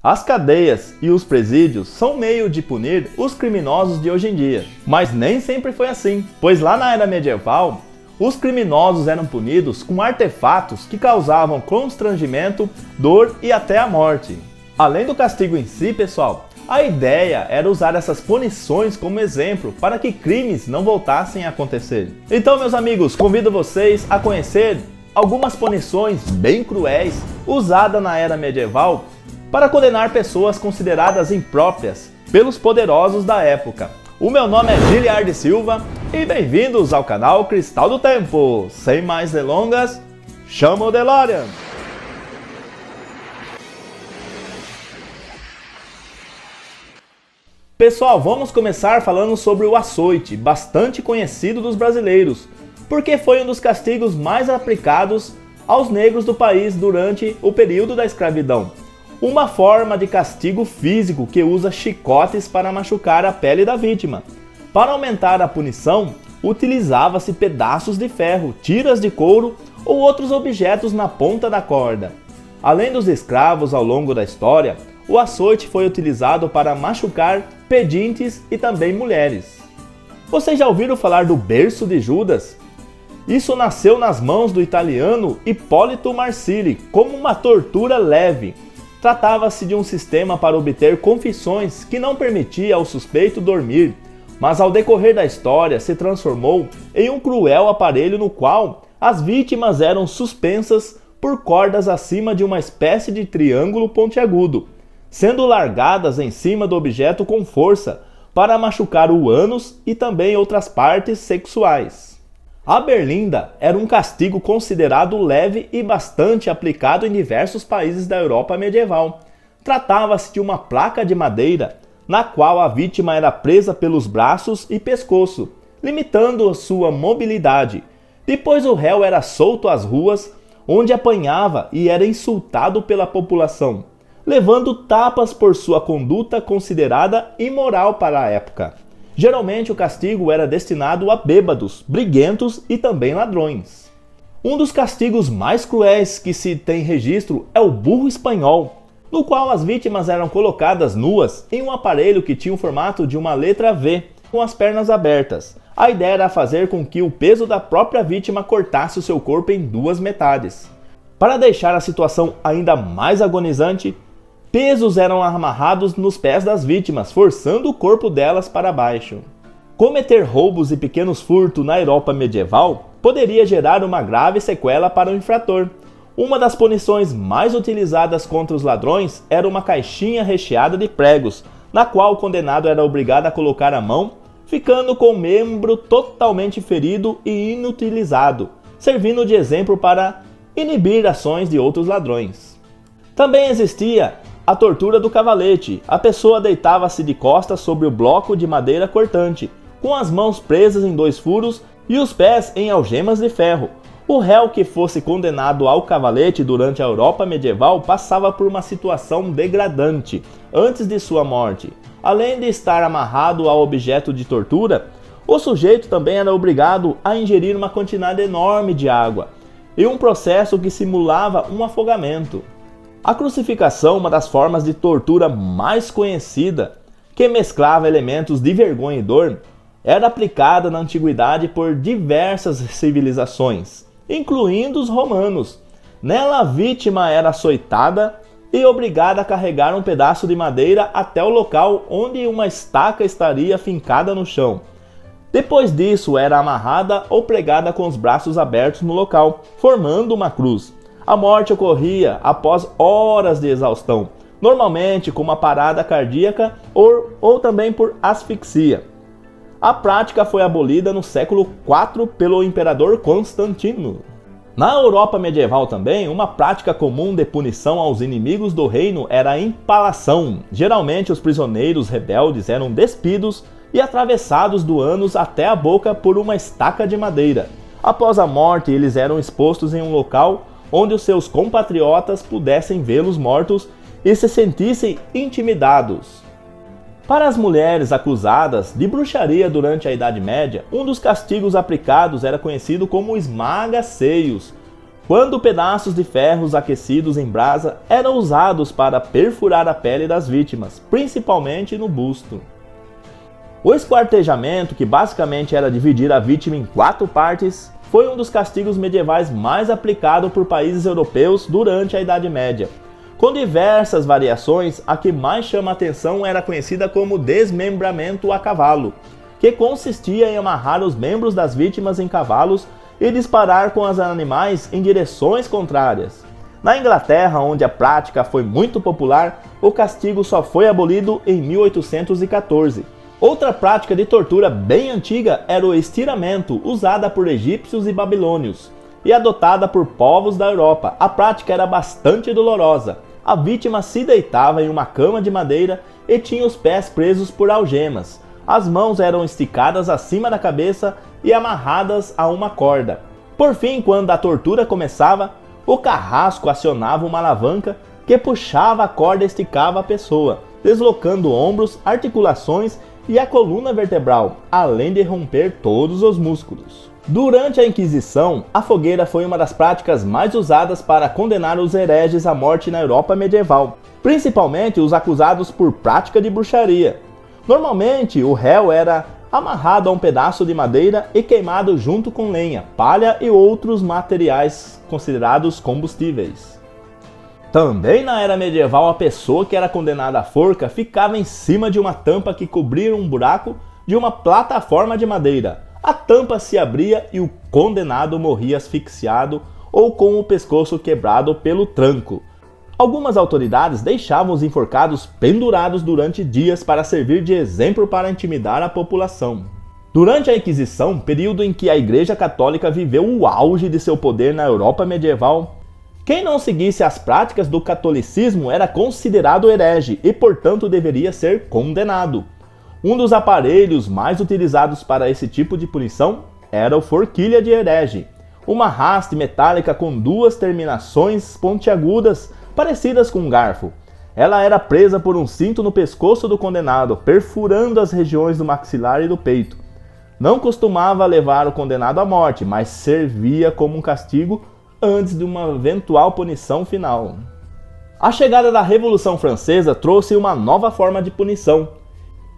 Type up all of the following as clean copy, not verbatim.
As cadeias e os presídios são meio de punir os criminosos de hoje em dia, mas nem sempre foi assim, pois lá na era medieval, os criminosos eram punidos com artefatos que causavam constrangimento, dor e até a morte. Além do castigo em si, pessoal, a ideia era usar essas punições como exemplo para que crimes não voltassem a acontecer. Então, meus amigos, convido vocês a conhecer algumas punições bem cruéis usadas na era medieval para condenar pessoas consideradas impróprias pelos poderosos da época. O meu nome é Giliard Silva e bem-vindos ao canal Cristal do Tempo. Sem mais delongas, chama o DeLorean! Pessoal, vamos começar falando sobre o açoite, bastante conhecido dos brasileiros, porque foi um dos castigos mais aplicados aos negros do país durante o período da escravidão. Uma forma de castigo físico que usa chicotes para machucar a pele da vítima. Para aumentar a punição, utilizava-se pedaços de ferro, tiras de couro ou outros objetos na ponta da corda. Além dos escravos ao longo da história, o açoite foi utilizado para machucar pedintes e também mulheres. Vocês já ouviram falar do berço de Judas? Isso nasceu nas mãos do italiano Ippolito Marsili como uma tortura leve. Tratava-se de um sistema para obter confissões que não permitia ao suspeito dormir, mas ao decorrer da história se transformou em um cruel aparelho no qual as vítimas eram suspensas por cordas acima de uma espécie de triângulo pontiagudo, sendo largadas em cima do objeto com força para machucar o ânus e também outras partes sexuais. A berlinda era um castigo considerado leve e bastante aplicado em diversos países da Europa medieval. Tratava-se de uma placa de madeira na qual a vítima era presa pelos braços e pescoço, limitando a sua mobilidade. Depois o réu era solto às ruas, onde apanhava e era insultado pela população, levando tapas por sua conduta considerada imoral para a época. Geralmente o castigo era destinado a bêbados, briguentos e também ladrões. Um dos castigos mais cruéis que se tem registro é o burro espanhol, no qual as vítimas eram colocadas nuas em um aparelho que tinha o formato de uma letra V, com as pernas abertas. A ideia era fazer com que o peso da própria vítima cortasse o seu corpo em duas metades. Para deixar a situação ainda mais agonizante, pesos eram amarrados nos pés das vítimas, forçando o corpo delas para baixo. Cometer roubos e pequenos furtos na Europa medieval poderia gerar uma grave sequela para o infrator. Uma das punições mais utilizadas contra os ladrões era uma caixinha recheada de pregos, na qual o condenado era obrigado a colocar a mão, ficando com o membro totalmente ferido e inutilizado, servindo de exemplo para inibir ações de outros ladrões. Também existia a tortura do cavalete. A pessoa deitava-se de costas sobre o bloco de madeira cortante, com as mãos presas em dois furos e os pés em algemas de ferro. O réu que fosse condenado ao cavalete durante a Europa medieval passava por uma situação degradante antes de sua morte. Além de estar amarrado ao objeto de tortura, o sujeito também era obrigado a ingerir uma quantidade enorme de água, em um processo que simulava um afogamento. A crucificação, uma das formas de tortura mais conhecida, que mesclava elementos de vergonha e dor, era aplicada na antiguidade por diversas civilizações, incluindo os romanos. Nela, a vítima era açoitada e obrigada a carregar um pedaço de madeira até o local onde uma estaca estaria fincada no chão. Depois disso, era amarrada ou pregada com os braços abertos no local, formando uma cruz. A morte ocorria após horas de exaustão, normalmente com uma parada cardíaca ou também por asfixia. A prática foi abolida no século IV pelo imperador Constantino. Na Europa medieval também, uma prática comum de punição aos inimigos do reino era a empalação. Geralmente os prisioneiros rebeldes eram despidos e atravessados do ânus até a boca por uma estaca de madeira. Após a morte, eles eram expostos em um local onde os seus compatriotas pudessem vê-los mortos e se sentissem intimidados. Para as mulheres acusadas de bruxaria durante a Idade Média, um dos castigos aplicados era conhecido como esmaga-seios. quando pedaços de ferros aquecidos em brasa eram usados para perfurar a pele das vítimas, principalmente no busto. O esquartejamento, que basicamente era dividir a vítima em 4 partes, foi um dos castigos medievais mais aplicado por países europeus durante a Idade Média. Com diversas variações, a que mais chama a atenção era conhecida como desmembramento a cavalo, que consistia em amarrar os membros das vítimas em cavalos e disparar com os animais em direções contrárias. Na Inglaterra, onde a prática foi muito popular, o castigo só foi abolido em 1814. Outra prática de tortura bem antiga era o estiramento, usada por egípcios e babilônios, e adotada por povos da Europa. A prática era bastante dolorosa. A vítima se deitava em uma cama de madeira e tinha os pés presos por algemas. As mãos eram esticadas acima da cabeça e amarradas a uma corda. Por fim, quando a tortura começava, o carrasco acionava uma alavanca que puxava a corda e esticava a pessoa, deslocando ombros, articulações e a coluna vertebral, além de romper todos os músculos. Durante a Inquisição, a fogueira foi uma das práticas mais usadas para condenar os hereges à morte na Europa medieval, principalmente os acusados por prática de bruxaria. Normalmente, o réu era amarrado a um pedaço de madeira e queimado junto com lenha, palha e outros materiais considerados combustíveis. Também na era medieval, a pessoa que era condenada à forca ficava em cima de uma tampa que cobria um buraco de uma plataforma de madeira. A tampa se abria e o condenado morria asfixiado ou com o pescoço quebrado pelo tranco. Algumas autoridades deixavam os enforcados pendurados durante dias para servir de exemplo para intimidar a população. Durante a Inquisição, período em que a Igreja Católica viveu o auge de seu poder na Europa medieval, quem não seguisse as práticas do catolicismo era considerado herege e, portanto, deveria ser condenado. Um dos aparelhos mais utilizados para esse tipo de punição era o forquilha de herege, uma haste metálica com 2 terminações pontiagudas parecidas com um garfo. Ela era presa por um cinto no pescoço do condenado, perfurando as regiões do maxilar e do peito. Não costumava levar o condenado à morte, mas servia como um castigo antes de uma eventual punição final. A chegada da Revolução Francesa trouxe uma nova forma de punição.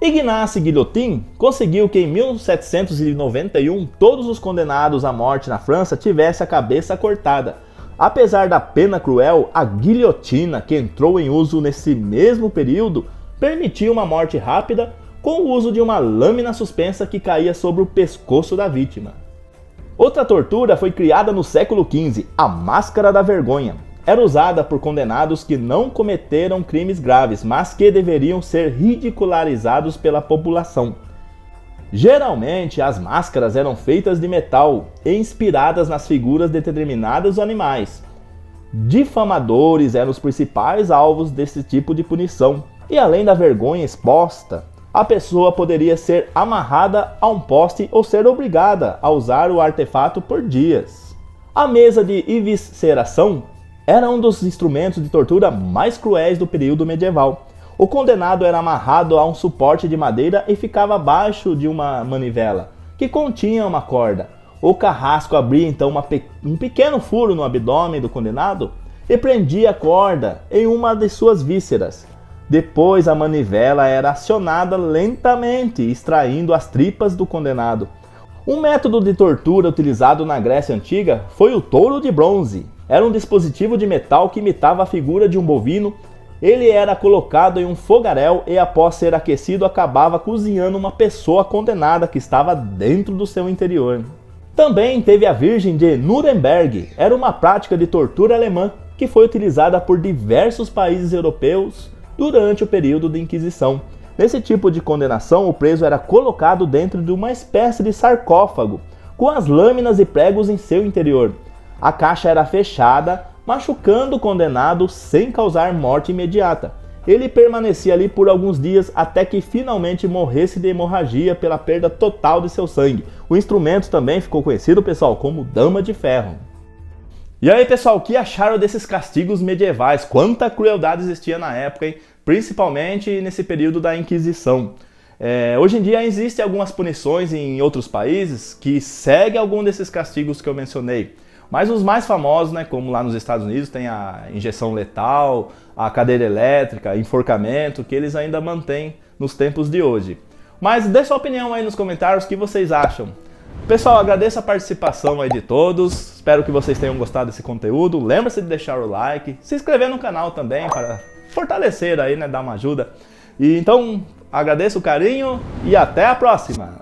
Ignace Guillotin conseguiu que em 1791 todos os condenados à morte na França tivessem a cabeça cortada. Apesar da pena cruel, a guilhotina, que entrou em uso nesse mesmo período, permitia uma morte rápida com o uso de uma lâmina suspensa que caía sobre o pescoço da vítima. Outra tortura foi criada no século XV, a máscara da vergonha. Era usada por condenados que não cometeram crimes graves, mas que deveriam ser ridicularizados pela população. Geralmente, as máscaras eram feitas de metal e inspiradas nas figuras de determinados animais. Difamadores eram os principais alvos desse tipo de punição. E além da vergonha exposta, a pessoa poderia ser amarrada a um poste ou ser obrigada a usar o artefato por dias. A mesa de evisceração era um dos instrumentos de tortura mais cruéis do período medieval. O condenado era amarrado a um suporte de madeira e ficava abaixo de uma manivela, que continha uma corda. O carrasco abria então um pequeno furo no abdômen do condenado e prendia a corda em uma de suas vísceras. Depois a manivela era acionada lentamente, extraindo as tripas do condenado. Um método de tortura utilizado na Grécia Antiga foi o touro de bronze. Era um dispositivo de metal que imitava a figura de um bovino. Ele era colocado em um fogaréu e, após ser aquecido, acabava cozinhando uma pessoa condenada que estava dentro do seu interior. Também teve a Virgem de Nuremberg. Era uma prática de tortura alemã que foi utilizada por diversos países europeus durante o período da Inquisição. Nesse tipo de condenação, o preso era colocado dentro de uma espécie de sarcófago, com as lâminas e pregos em seu interior. A caixa era fechada, machucando o condenado sem causar morte imediata. Ele permanecia ali por alguns dias até que finalmente morresse de hemorragia pela perda total de seu sangue. O instrumento também ficou conhecido, pessoal, como Dama de Ferro. E aí, pessoal, o que acharam desses castigos medievais? Quanta crueldade existia na época, hein? Principalmente nesse período da Inquisição. Hoje em dia existem algumas punições em outros países que seguem algum desses castigos que eu mencionei. Mas os mais famosos, né, como lá nos Estados Unidos tem a injeção letal, a cadeira elétrica, enforcamento, que eles ainda mantêm nos tempos de hoje. Mas dê sua opinião aí nos comentários, o que vocês acham. Pessoal, agradeço a participação aí de todos, espero que vocês tenham gostado desse conteúdo. Lembre-se de deixar o like, se inscrever no canal também para fortalecer aí, né, dar uma ajuda. E então, agradeço o carinho e até a próxima!